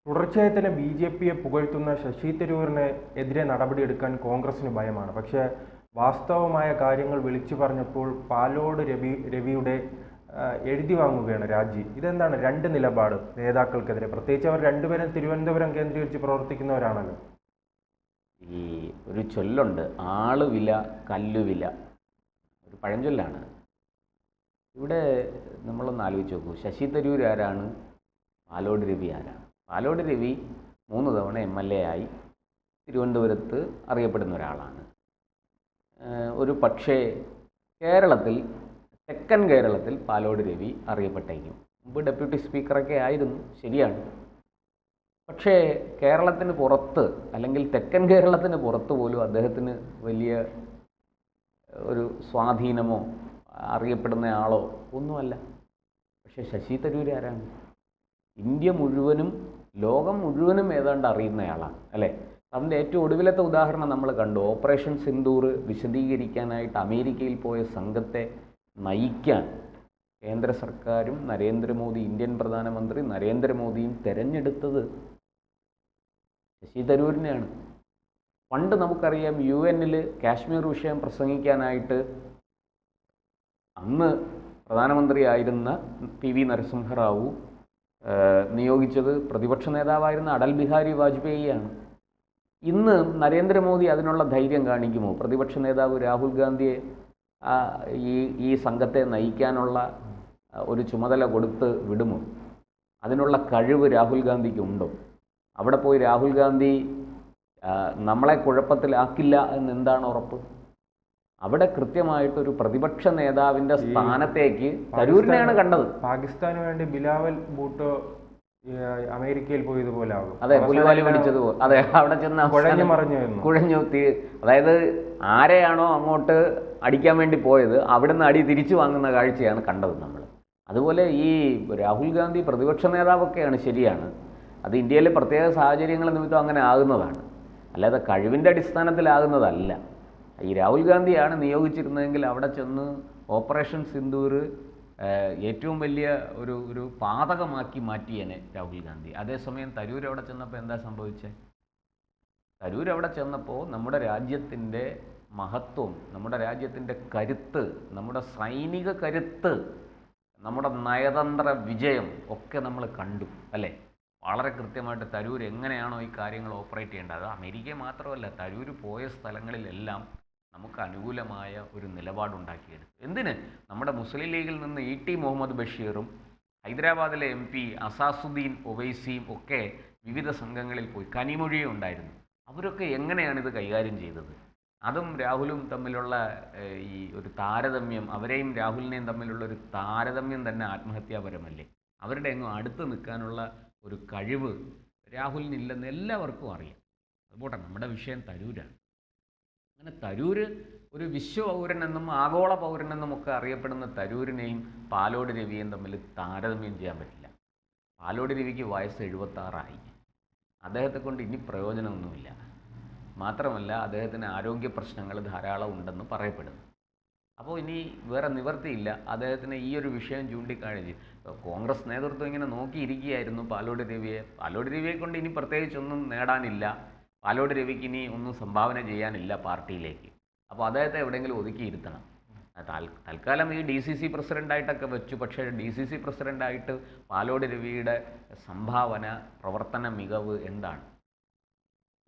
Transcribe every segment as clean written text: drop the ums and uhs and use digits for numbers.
തുടർച്ചയായി തന്നെ B J പിയെ പുകഴ്ത്തുന്ന ശശി തരൂരിന് എതിരെ നടപടിയെടുക്കാൻ കോൺഗ്രസിന് ഭയമാണ്. പക്ഷേ വാസ്തവമായ കാര്യങ്ങൾ വിളിച്ചു പറഞ്ഞപ്പോൾ പാലോട് രവിയുടെ എഴുതി വാങ്ങുകയാണ് രാജി. ഇതെന്താണ് രണ്ട് നിലപാട് നേതാക്കൾക്കെതിരെ? പ്രത്യേകിച്ച് അവർ രണ്ടുപേരും തിരുവനന്തപുരം കേന്ദ്രീകരിച്ച് പ്രവർത്തിക്കുന്നവരാണല്ലോ. ഈ ഒരു ചൊല്ലുണ്ട്, ആളുവില കല്ലുവില, ഒരു പഴഞ്ചൊല്ലാണ്. ഇവിടെ നമ്മളൊന്ന് ആലോചിച്ച് നോക്കൂ, ശശി തരൂർ ആരാണ്, പാലോട് രവി ആരാണ്? പാലോട് രവി 3 തവണ MLA ആയി തിരുവനന്തപുരത്ത് അറിയപ്പെടുന്ന ഒരാളാണ്. ഒരു പക്ഷേ കേരളത്തിൽ, തെക്കൻ കേരളത്തിൽ പാലോട് രവി അറിയപ്പെട്ടേക്കും. മുമ്പ് ഡെപ്യൂട്ടി സ്പീക്കറൊക്കെ ആയിരുന്നു, ശരിയാണ്. പക്ഷേ കേരളത്തിന് പുറത്ത്, അല്ലെങ്കിൽ തെക്കൻ കേരളത്തിന് പുറത്ത് പോലും അദ്ദേഹത്തിന് വലിയ ഒരു സ്വാധീനമോ അറിയപ്പെടുന്ന ആളോ ഒന്നുമല്ല. പക്ഷേ ശശി തരൂർ ആരാണ്? ഇന്ത്യ മുഴുവനും ലോകം മുഴുവനും ഏതാണ്ട് അറിയുന്നയാളാണ്, അല്ലേ? അതിൻ്റെ ഏറ്റവും ഒടുവിലത്തെ ഉദാഹരണം നമ്മൾ കണ്ടു. ഓപ്പറേഷൻ സിന്ദൂർ വിശദീകരിക്കാനായിട്ട് അമേരിക്കയിൽ പോയ സംഘത്തെ നയിക്കാൻ കേന്ദ്ര സർക്കാരും നരേന്ദ്രമോദി, ഇന്ത്യൻ പ്രധാനമന്ത്രി നരേന്ദ്രമോദിയും തിരഞ്ഞെടുത്തത് ശശി തരൂരിനെയാണ്. പണ്ട് നമുക്കറിയാം, UN കാശ്മീർ വിഷയം പ്രസംഗിക്കാനായിട്ട് അന്ന് പ്രധാനമന്ത്രിയായിരുന്ന PV നരസിംഹറാവു നിയോഗിച്ചത് പ്രതിപക്ഷ നേതാവായിരുന്ന അടൽ ബിഹാരി വാജ്പേയിയാണ്. ഇന്ന് നരേന്ദ്രമോദി അതിനുള്ള ധൈര്യം കാണിക്കുമോ? പ്രതിപക്ഷ നേതാവ് രാഹുൽ ഗാന്ധിയെ ഈ സംഘത്തെ നയിക്കാനുള്ള ഒരു ചുമതല കൊടുത്ത് വിടുമോ? അതിനുള്ള കഴിവ് രാഹുൽ ഗാന്ധിക്ക് ഉണ്ടോ? അവിടെ പോയി രാഹുൽ ഗാന്ധി നമ്മളെ കുഴപ്പത്തിലാക്കില്ല എന്നെന്താണ് ഉറപ്പ്? അവിടെ കൃത്യമായിട്ടൊരു പ്രതിപക്ഷ നേതാവിൻ്റെ സ്ഥാനത്തേക്ക് തരൂരിനെയാണ് കണ്ടത്. പാകിസ്ഥാന് വേണ്ടി ബിലാവൽ ഭൂട്ടോ അമേരിക്കയിൽ പോയതുപോലെ ആകും. അതെ, പുലിവാലി പിടിച്ചതുപോലെ. അതെ, അവിടെ ചെന്ന് കുഴഞ്ഞു. അതായത് ആരെയാണോ അങ്ങോട്ട് അടിക്കാൻ വേണ്ടി പോയത്, അവിടുന്ന് അടി തിരിച്ചു വാങ്ങുന്ന കാഴ്ചയാണ് കണ്ടത് നമ്മൾ. അതുപോലെ ഈ രാഹുൽ ഗാന്ധി പ്രതിപക്ഷ നേതാവൊക്കെയാണ്, ശരിയാണ്. അത് ഇന്ത്യയിലെ പ്രത്യേക സാഹചര്യങ്ങൾ നിമിത്തം അങ്ങനെ ആകുന്നതാണ്, അല്ലാതെ കഴിവിൻ്റെ അടിസ്ഥാനത്തിലാകുന്നതല്ല. ഈ രാഹുൽ ഗാന്ധിയാണ് നിയോഗിച്ചിരുന്നതെങ്കിൽ അവിടെ ചെന്ന് ഓപ്പറേഷൻ സിന്ദൂർ ഏറ്റവും വലിയ ഒരു പാതകമാക്കി മാറ്റിയേനെ രാഹുൽ ഗാന്ധി. അതേസമയം തരൂർ അവിടെ ചെന്നപ്പോൾ എന്താ സംഭവിച്ചത്? തരൂർ അവിടെ ചെന്നപ്പോൾ നമ്മുടെ രാജ്യത്തിൻ്റെ മഹത്വം, നമ്മുടെ രാജ്യത്തിൻ്റെ കരുത്ത്, നമ്മുടെ സൈനിക കരുത്ത്, നമ്മുടെ നയതന്ത്ര വിജയം ഒക്കെ നമ്മൾ കണ്ടു, അല്ലേ? വളരെ കൃത്യമായിട്ട് തരൂർ എങ്ങനെയാണോ ഈ കാര്യങ്ങൾ ഓപ്പറേറ്റ് ചെയ്യേണ്ടത്, അത് അമേരിക്ക മാത്രമല്ല, തരൂർ പോയ സ്ഥലങ്ങളിലെല്ലാം നമുക്ക് അനുകൂലമായ ഒരു നിലപാടുണ്ടാക്കിയെടുത്തു. എന്തിന്? നമ്മുടെ മുസ്ലിം ലീഗിൽ നിന്ന് ET മുഹമ്മദ് ബഷീറും ഹൈദരാബാദിലെ MP അസാസുദ്ദീൻ ഒവൈസിയും ഒക്കെ വിവിധ സംഘങ്ങളിൽ പോയി, കനിമൊഴിയും ഉണ്ടായിരുന്നു. അവരൊക്കെ എങ്ങനെയാണ് ഇത് കൈകാര്യം ചെയ്തത്? അതും രാഹുലും തമ്മിലുള്ള ഈ ഒരു താരതമ്യം, അവരെയും രാഹുലിനെയും തമ്മിലുള്ള ഒരു താരതമ്യം തന്നെ ആത്മഹത്യാപരമല്ലേ? അവരുടെ എങ്ങും അടുത്ത് നിൽക്കാനുള്ള ഒരു കഴിവ് രാഹുലിനില്ലെന്ന് എല്ലാവർക്കും അറിയാം. അതുപോട്ടെ, നമ്മുടെ വിഷയം തരൂരാണ്. അങ്ങനെ തരൂര് ഒരു വിശ്വപൗരനെന്നും ആഗോള പൗരനെന്നും ഒക്കെ അറിയപ്പെടുന്ന തരൂരിനെയും പാലോട് രവിയെയും തമ്മിൽ താരതമ്യം ചെയ്യാൻ പറ്റില്ല. പാലോട് രവിക്ക് വയസ്സ് 76 അദ്ദേഹത്തെ കൊണ്ട് ഇനി പ്രയോജനമൊന്നുമില്ല. മാത്രമല്ല, അദ്ദേഹത്തിന് ആരോഗ്യ പ്രശ്നങ്ങൾ ധാരാളം ഉണ്ടെന്ന് പറയപ്പെടുന്നു. അപ്പോൾ ഇനി വേറെ നിവർത്തിയില്ല, അദ്ദേഹത്തിന് ഈ ഒരു വിഷയം ചൂണ്ടിക്കാണിച്ച് കോൺഗ്രസ് നേതൃത്വം ഇങ്ങനെ നോക്കിയിരിക്കുകയായിരുന്നു പാലോട് രവിയെ. പാലോട് രവിയെ കൊണ്ട് ഇനി പ്രത്യേകിച്ചൊന്നും നേടാനില്ല, പാലോട് രവിക്ക് ഇനി ഒന്നും സംഭാവന ചെയ്യാനില്ല പാർട്ടിയിലേക്ക്. അപ്പോൾ അദ്ദേഹത്തെ എവിടെയെങ്കിലും ഒതുക്കിയിരുത്തണം. തൽക്കാലം ഈ DCC പ്രസിഡൻ്റായിട്ടൊക്കെ വെച്ചു. പക്ഷേ DCC പ്രസിഡൻ്റായിട്ട് പാലോട് രവിയുടെ സംഭാവന, പ്രവർത്തന മികവ് എന്താണ്?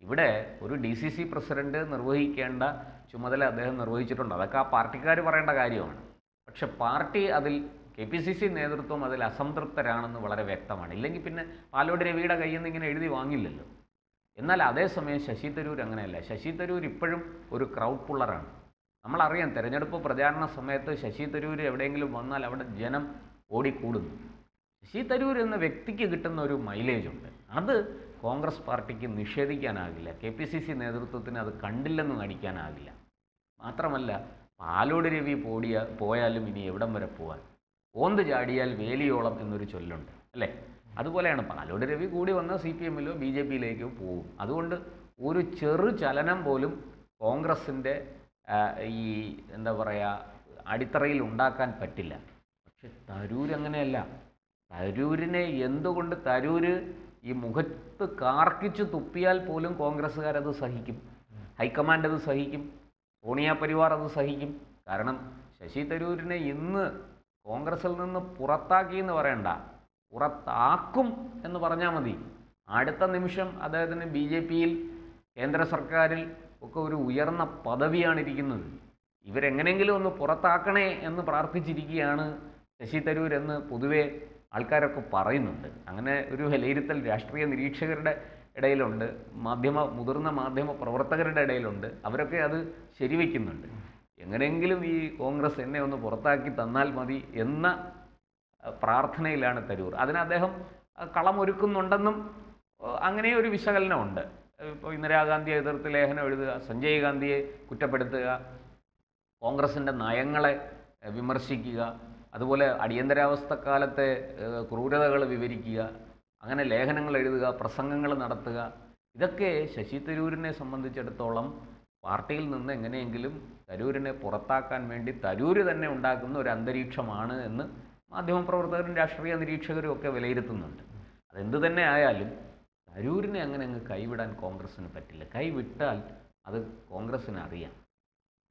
ഇവിടെ ഒരു DCC പ്രസിഡന്റ് നിർവഹിക്കേണ്ട ചുമതല അദ്ദേഹം നിർവഹിച്ചിട്ടുണ്ട്. അതൊക്കെ ആ പാർട്ടിക്കാർ പറയേണ്ട കാര്യമാണ്. പക്ഷെ പാർട്ടി അതിൽ, KPCC നേതൃത്വം അതിൽ അസംതൃപ്തരാണെന്ന് വളരെ വ്യക്തമാണ്. ഇല്ലെങ്കിൽ പിന്നെ പാലോട് രവിയുടെ കയ്യിൽ നിന്ന് ഇങ്ങനെ എഴുതി വാങ്ങില്ലല്ലോ. എന്നാൽ അതേസമയം ശശി തരൂർ അങ്ങനെയല്ല. ശശി തരൂർ ഇപ്പോഴും ഒരു ക്രൗഡ് പുള്ളറാണ്. നമ്മളറിയാം, തെരഞ്ഞെടുപ്പ് പ്രചാരണ സമയത്ത് ശശി തരൂർ എവിടെയെങ്കിലും വന്നാൽ അവിടെ ജനം ഓടിക്കൂടുന്നു. ശശി തരൂർ എന്ന വ്യക്തിക്ക് കിട്ടുന്ന ഒരു മൈലേജ് ഉണ്ട്, അത് കോൺഗ്രസ് പാർട്ടിക്ക് നിഷേധിക്കാനാകില്ല. KPCC നേതൃത്വത്തിന് അത് കണ്ടില്ലെന്ന് നടിക്കാനാകില്ല. മാത്രമല്ല, പാലോട് രവി പോയാലും ഇനി എവിടം വരെ പോകാൻ? ഓന്ത് ചാടിയാൽ വേലിയോളം എന്നൊരു ചൊല്ലുണ്ട്, അല്ലേ? അതുപോലെയാണ് പാലോട് രവി കൂടി വന്ന CPM-ലോ BJP-യിലേക്കോ പോകും. അതുകൊണ്ട് ഒരു ചെറു ചലനം പോലും കോൺഗ്രസിൻ്റെ ഈ എന്താ പറയുക അടിത്തറയിൽ ഉണ്ടാക്കാൻ പറ്റില്ല. പക്ഷെ തരൂർ അങ്ങനെയല്ല. തരൂരിനെ എന്തുകൊണ്ട് തരൂർ ഈ മുഖത്ത് കാർക്കിച്ച് തുപ്പിയാൽ പോലും കോൺഗ്രസ്സുകാരത് സഹിക്കും, ഹൈക്കമാൻഡ് അത് സഹിക്കും, സോണിയ പരിവാർ അത് സഹിക്കും. കാരണം ശശി തരൂരിനെ ഇന്ന് കോൺഗ്രസിൽ നിന്ന് പുറത്താക്കി എന്ന് പറയണ്ട, പുറത്താക്കും എന്ന് പറഞ്ഞാൽ മതി. അടുത്ത നിമിഷം അദ്ദേഹത്തിന് BJP-യിൽ, കേന്ദ്ര സർക്കാരിൽ ഒക്കെ ഒരു ഉയർന്ന പദവിയാണ് ഇരിക്കുന്നത്. ഇവരെങ്ങനെയെങ്കിലും ഒന്ന് പുറത്താക്കണേ എന്ന് പ്രാർത്ഥിച്ചിരിക്കുകയാണ് ശശി തരൂർ എന്ന് പൊതുവെ ആൾക്കാരൊക്കെ പറയുന്നുണ്ട്. അങ്ങനെ ഒരു വിലയിരുത്തൽ രാഷ്ട്രീയ നിരീക്ഷകരുടെ ഇടയിലുണ്ട്, മുതിർന്ന മാധ്യമ പ്രവർത്തകരുടെ ഇടയിലുണ്ട്. അവരൊക്കെ അത് ശരിവയ്ക്കുന്നുണ്ട്. എങ്ങനെയെങ്കിലും ഈ കോൺഗ്രസ് എന്നെ ഒന്ന് പുറത്താക്കി തന്നാൽ മതി എന്ന പ്രാർത്ഥനയിലാണ് തരൂർ. അതിന് അദ്ദേഹം കളമൊരുക്കുന്നുണ്ടെന്നും അങ്ങനെ ഒരു വിശകലനമുണ്ട്. ഇപ്പോൾ ഇന്ദിരാഗാന്ധിയെ എതിർത്ത് ലേഖനം എഴുതുക, സഞ്ജയ് ഗാന്ധിയെ കുറ്റപ്പെടുത്തുക, കോൺഗ്രസിൻ്റെ നയങ്ങളെ വിമർശിക്കുക, അതുപോലെ അടിയന്തരാവസ്ഥക്കാലത്തെ ക്രൂരതകൾ വിവരിക്കുക, അങ്ങനെ ലേഖനങ്ങൾ എഴുതുക, പ്രസംഗങ്ങൾ നടത്തുക, ഇതൊക്കെ ശശി തരൂരിനെ സംബന്ധിച്ചിടത്തോളം പാർട്ടിയിൽ നിന്ന് എങ്ങനെയെങ്കിലും തരൂരിനെ പുറത്താക്കാൻ വേണ്ടി തരൂർ തന്നെ ഉണ്ടാക്കുന്ന ഒരു അന്തരീക്ഷമാണ് എന്ന് മാധ്യമപ്രവർത്തകരും രാഷ്ട്രീയ നിരീക്ഷകരും ഒക്കെ വിലയിരുത്തുന്നുണ്ട്. അതെന്തു തന്നെ ആയാലും തരൂരിനെ അങ്ങനെ അങ്ങ് കൈവിടാൻ കോൺഗ്രസ്സിന് പറ്റില്ല. കൈവിട്ടാൽ അത് കോൺഗ്രസ്സിന് അറിയാം.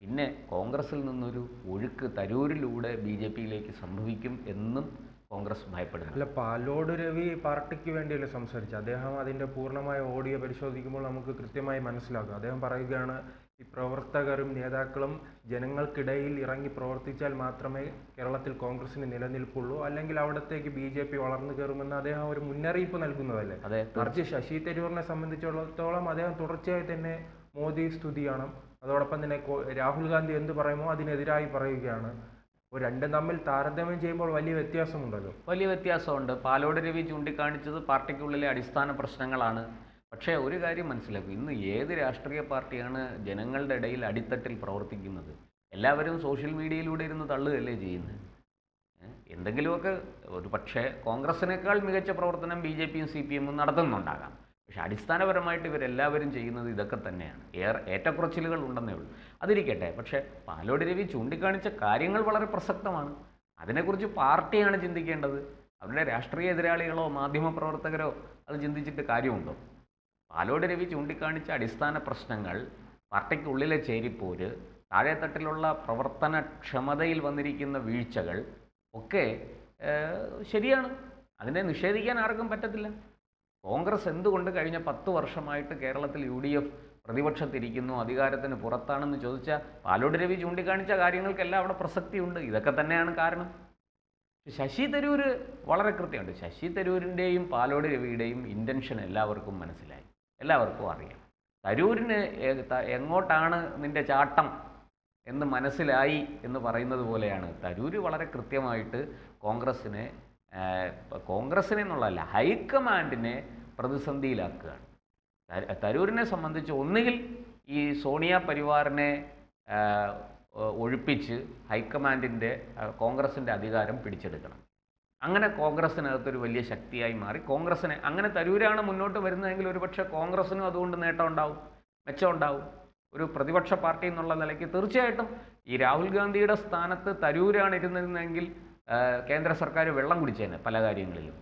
പിന്നെ കോൺഗ്രസ്സിൽ നിന്നൊരു ഒഴുക്ക് തരൂരിലൂടെ BJP-യിലേക്ക് സംഭവിക്കും എന്നും കോൺഗ്രസ് ഭയപ്പെടുന്നു. അല്ല, പാലോട് രവി പാർട്ടിക്ക് വേണ്ടിയല്ലേ സംസാരിച്ചത്? അദ്ദേഹം അതിൻ്റെ പൂർണ്ണമായ ഓഡിയോ പരിശോധിക്കുമ്പോൾ നമുക്ക് കൃത്യമായി മനസ്സിലാക്കും. അദ്ദേഹം പറയുകയാണ്, ഈ പ്രവർത്തകരും നേതാക്കളും ജനങ്ങൾക്കിടയിൽ ഇറങ്ങി പ്രവർത്തിച്ചാൽ മാത്രമേ കേരളത്തിൽ കോൺഗ്രസിന് നിലനിൽപ്പുള്ളൂ, അല്ലെങ്കിൽ അവിടത്തേക്ക് BJP വളർന്നു കയറുമെന്ന് അദ്ദേഹം ഒരു മുന്നറിയിപ്പ് നൽകുന്നതല്ലേ. മറിച്ച് ശശി തരൂരിനെ സംബന്ധിച്ചിടത്തോളം അദ്ദേഹം തുടർച്ചയായി തന്നെ മോദി സ്തുതിയാണ്. അതോടൊപ്പം തന്നെ രാഹുൽ ഗാന്ധി എന്ത് പറയുമോ അതിനെതിരായി പറയുകയാണ്. രണ്ടും തമ്മിൽ താരതമ്യം ചെയ്യുമ്പോൾ വലിയ വ്യത്യാസമുണ്ടല്ലോ. വലിയ വ്യത്യാസമുണ്ട്. പാലോട് രവി ചൂണ്ടിക്കാണിച്ചത് പാർട്ടിക്കുള്ളിലെ അടിസ്ഥാന പ്രശ്നങ്ങളാണ്. പക്ഷേ ഒരു കാര്യം മനസ്സിലാക്കും, ഇന്ന് ഏത് രാഷ്ട്രീയ പാർട്ടിയാണ് ജനങ്ങളുടെ ഇടയിൽ അടിത്തട്ടിൽ പ്രവർത്തിക്കുന്നത്? എല്ലാവരും സോഷ്യൽ മീഡിയയിലൂടെ ഇരുന്ന് തള്ളുകയല്ലേ ചെയ്യുന്നത്. എന്തെങ്കിലുമൊക്കെ ഒരു പക്ഷേ കോൺഗ്രസിനേക്കാൾ മികച്ച പ്രവർത്തനം BJP-യും CPM-ഉം നടത്തുന്നുണ്ടാകാം. പക്ഷെ അടിസ്ഥാനപരമായിട്ട് ഇവരെല്ലാവരും ചെയ്യുന്നത് ഇതൊക്കെ തന്നെയാണ്. ഏറ്റക്കുറച്ചിലുകൾ ഉണ്ടെന്നേ ഉള്ളൂ. അതിരിക്കട്ടെ. പക്ഷേ പാലോട് രവി ചൂണ്ടിക്കാണിച്ച കാര്യങ്ങൾ വളരെ പ്രസക്തമാണ്. അതിനെക്കുറിച്ച് പാർട്ടിയാണ് ചിന്തിക്കേണ്ടത്. അവരുടെ രാഷ്ട്രീയ എതിരാളികളോ മാധ്യമപ്രവർത്തകരോ അത് ചിന്തിച്ചിട്ട് കാര്യമുണ്ടോ? പാലോട് രവി ചൂണ്ടിക്കാണിച്ച അടിസ്ഥാന പ്രശ്നങ്ങൾ, പാർട്ടിക്കുള്ളിലെ ചേരിപ്പോര്, താഴെത്തട്ടിലുള്ള പ്രവർത്തനക്ഷമതയിൽ വന്നിരിക്കുന്ന വീഴ്ചകൾ ഒക്കെ ശരിയാണ്. അതിനെ നിഷേധിക്കാൻ ആർക്കും പറ്റത്തില്ല. കോൺഗ്രസ് എന്തുകൊണ്ട് കഴിഞ്ഞ 10 വർഷമായിട്ട് കേരളത്തിൽ UDF പ്രതിപക്ഷത്തിരിക്കുന്നു, അധികാരത്തിന് പുറത്താണെന്ന് ചോദിച്ചാൽ പാലോട് രവി ചൂണ്ടിക്കാണിച്ച കാര്യങ്ങൾക്കെല്ലാം അവിടെ പ്രസക്തിയുണ്ട്. ഇതൊക്കെ തന്നെയാണ് കാരണം. ശശി തരൂർ വളരെ കൃത്യമുണ്ട്. ശശി തരൂരിൻ്റെയും പാലോട് രവിയുടെയും ഇൻറ്റൻഷൻ എല്ലാവർക്കും മനസ്സിലായി, എല്ലാവർക്കും അറിയാം. തരൂരിന് എങ്ങോട്ടാണ് നിൻ്റെ ചാട്ടം എന്ന് മനസ്സിലായി എന്ന് പറയുന്നത് പോലെയാണ്. തരൂർ വളരെ കൃത്യമായിട്ട് കോൺഗ്രസിനെ എന്നുള്ളതല്ല, ഹൈക്കമാൻഡിനെ പ്രതിസന്ധിയിലാക്കുകയാണ്. തരൂരിനെ സംബന്ധിച്ച് ഒന്നുകിൽ ഈ സോണിയ പരിവാറിനെ ഒഴിപ്പിച്ച് ഹൈക്കമാൻഡിൻ്റെ കോൺഗ്രസിൻ്റെ അധികാരം പിടിച്ചെടുക്കണം. അങ്ങനെ കോൺഗ്രസിനകത്തൊരു വലിയ ശക്തിയായി മാറി കോൺഗ്രസിനെ, അങ്ങനെ തരൂരാണ് മുന്നോട്ട് വരുന്നതെങ്കിൽ ഒരുപക്ഷെ കോൺഗ്രസിനും അതുകൊണ്ട് നേട്ടം ഉണ്ടാവും, മെച്ചം ഉണ്ടാവും. ഒരു പ്രതിപക്ഷ പാർട്ടി എന്നുള്ള നിലയ്ക്ക് തീർച്ചയായിട്ടും ഈ രാഹുൽ ഗാന്ധിയുടെ സ്ഥാനത്ത് തരൂരാണ് ഇരുന്നിരുന്നെങ്കിൽ കേന്ദ്ര സർക്കാർ വെള്ളം കുടിച്ചേനെ പല കാര്യങ്ങളിലും.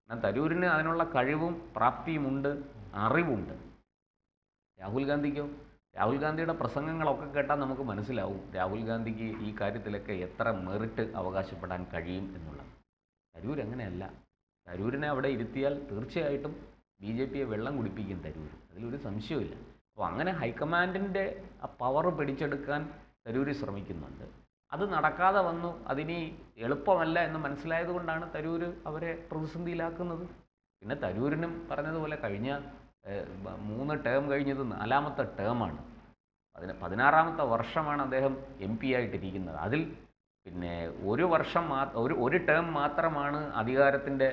എന്നാൽ തരൂരിന് അതിനുള്ള കഴിവും പ്രാപ്തിയുമുണ്ട്, അറിവുണ്ട്. രാഹുൽ ഗാന്ധിക്കോ? രാഹുൽ ഗാന്ധിയുടെ പ്രസംഗങ്ങളൊക്കെ കേട്ടാൽ നമുക്ക് മനസ്സിലാവും രാഹുൽ ഗാന്ധിക്ക് ഈ കാര്യത്തിലൊക്കെ എത്ര മെറിറ്റ് അവകാശപ്പെടാൻ കഴിയും എന്നുള്ളത്. തരൂർ അങ്ങനെയല്ല. തരൂരിനെ അവിടെ ഇരുത്തിയാൽ തീർച്ചയായിട്ടും BJP-യെ വെള്ളം കുടിപ്പിക്കും തരൂർ, അതിലൊരു സംശയമില്ല. അപ്പോൾ അങ്ങനെ ഹൈക്കമാൻഡിൻ്റെ ആ പവർ പിടിച്ചെടുക്കാൻ തരൂർ ശ്രമിക്കുന്നുണ്ട്. അത് നടക്കാതെ വന്നു. അതിനി എളുപ്പമല്ല എന്ന് മനസ്സിലായതുകൊണ്ടാണ് തരൂർ അവരെ പ്രതിസന്ധിയിലാക്കുന്നത്. പിന്നെ തരൂരിനും പറഞ്ഞതുപോലെ കഴിഞ്ഞ 3 ടേം കഴിഞ്ഞത് 4ാമത്തെ ടേമാണ്. 16ാമത്തെ വർഷമാണ് അദ്ദേഹം MP ആയിട്ടിരിക്കുന്നത്. അതിൽ പിന്നെ ഒരു ടേം മാത്രമാണ് അധികാരത്തിൻ്റെ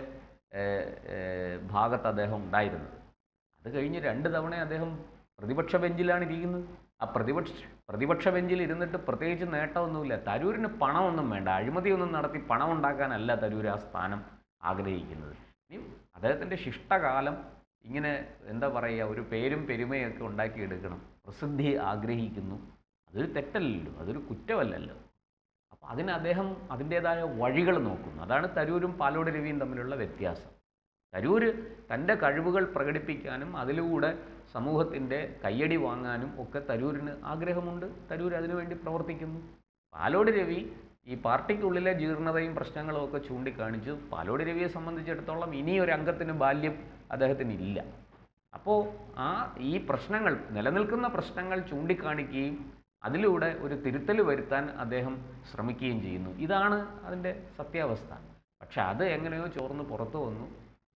ഭാഗത്ത് അദ്ദേഹം ഉണ്ടായിരുന്നത്. അത് കഴിഞ്ഞ് 2 തവണ അദ്ദേഹം പ്രതിപക്ഷ ബെഞ്ചിലാണ് ഇരിക്കുന്നത്. ആ പ്രതിപക്ഷ ബെഞ്ചിൽ ഇരുന്നിട്ട് പ്രത്യേകിച്ച് നേട്ടമൊന്നുമില്ല. തരൂരിന് പണമൊന്നും വേണ്ട, അഴിമതിയൊന്നും നടത്തി പണം ഉണ്ടാക്കാനല്ല തരൂർ ആ സ്ഥാനം ആഗ്രഹിക്കുന്നത്. ഇനി അദ്ദേഹത്തിൻ്റെ ശിഷ്ടകാലം ഇങ്ങനെ എന്താ പറയുക, ഒരു പേരും പെരുമയൊക്കെ ഉണ്ടാക്കിയെടുക്കണം, പ്രസിദ്ധി ആഗ്രഹിക്കുന്നു. അതൊരു തെറ്റല്ലല്ലോ, അതൊരു കുറ്റമല്ലല്ലോ. അപ്പോൾ അതിന് അദ്ദേഹം അതിൻ്റേതായ വഴികൾ നോക്കുന്നു. അതാണ് തരൂരും പാലോട് രവിയും തമ്മിലുള്ള വ്യത്യാസം. തരൂർ തൻ്റെ കഴിവുകൾ പ്രകടിപ്പിക്കാനും അതിലൂടെ സമൂഹത്തിൻ്റെ കയ്യടി വാങ്ങാനും ഒക്കെ തരൂരിന് ആഗ്രഹമുണ്ട്. തരൂർ അതിനുവേണ്ടി പ്രവർത്തിക്കുന്നു. പാലോട് രവി ഈ പാർട്ടിക്കുള്ളിലെ ജീർണതയും പ്രശ്നങ്ങളും ഒക്കെ ചൂണ്ടിക്കാണിച്ചു. പാലോട് രവിയെ സംബന്ധിച്ചിടത്തോളം ഇനിയൊരു അംഗത്തിന് ബാല്യം അദ്ദേഹത്തിനില്ല. അപ്പോൾ ഈ പ്രശ്നങ്ങൾ, നിലനിൽക്കുന്ന പ്രശ്നങ്ങൾ ചൂണ്ടിക്കാണിക്കുകയും അതിലൂടെ ഒരു തിരുത്തൽ വരുത്താൻ അദ്ദേഹം ശ്രമിക്കുകയും ചെയ്യുന്നു. ഇതാണ് അതിൻ്റെ സത്യാവസ്ഥ. പക്ഷെ അത് എങ്ങനെയോ ചോർന്ന് പുറത്തു വന്നു.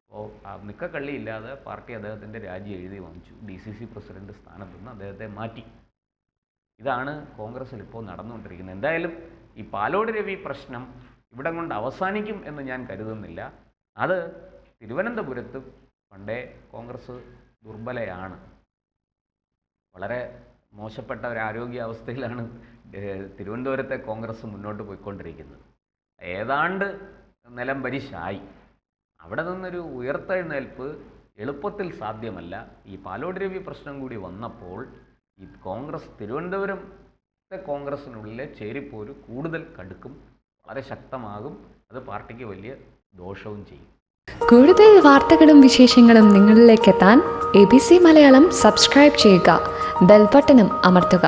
അപ്പോൾ നിക്കക്കള്ളിയില്ലാതെ പാർട്ടി അദ്ദേഹത്തിൻ്റെ രാജി എഴുതി വാങ്ങിച്ചു. DCC പ്രസിഡന്റ് സ്ഥാനത്ത് നിന്ന് അദ്ദേഹത്തെ മാറ്റി. ഇതാണ് കോൺഗ്രസ്സിൽ ഇപ്പോൾ നടന്നുകൊണ്ടിരിക്കുന്നത്. എന്തായാലും ഈ പാലോട് രവി പ്രശ്നം ഇവിടം കൊണ്ട് അവസാനിക്കും എന്ന് ഞാൻ കരുതുന്നില്ല. അത് തിരുവനന്തപുരത്ത് പണ്ടേ കോൺഗ്രസ് ദുർബലയാണ്. വളരെ മോശപ്പെട്ട ഒരു ആരോഗ്യാവസ്ഥയിലാണ് തിരുവനന്തപുരത്തെ കോൺഗ്രസ് മുന്നോട്ട് പോയിക്കൊണ്ടിരിക്കുന്നത്. ഏതാണ്ട് നിലം പരിശായി. അവിടെ നിന്നൊരു ഉയർത്തെഴുന്നേൽപ്പ് എളുപ്പത്തിൽ സാധ്യമല്ല. ഈ പാലോട് രവി പ്രശ്നം കൂടി വന്നപ്പോൾ ഈ കോൺഗ്രസ്, തിരുവനന്തപുരത്തെ കോൺഗ്രസിനുള്ളിലെ ചേരിപ്പോര് കൂടുതൽ കടുക്കും, വളരെ ശക്തമാകും. അത് പാർട്ടിക്ക് വലിയ ദോഷവും ചെയ്യും. കൂടുതൽ വാർത്തകളും വിശേഷങ്ങളും നിങ്ങളിലേക്ക് എത്താൻ ABC മലയാളം സബ്സ്ക്രൈബ് ചെയ്യുക, ബെൽ ബട്ടണും അമർത്തുക.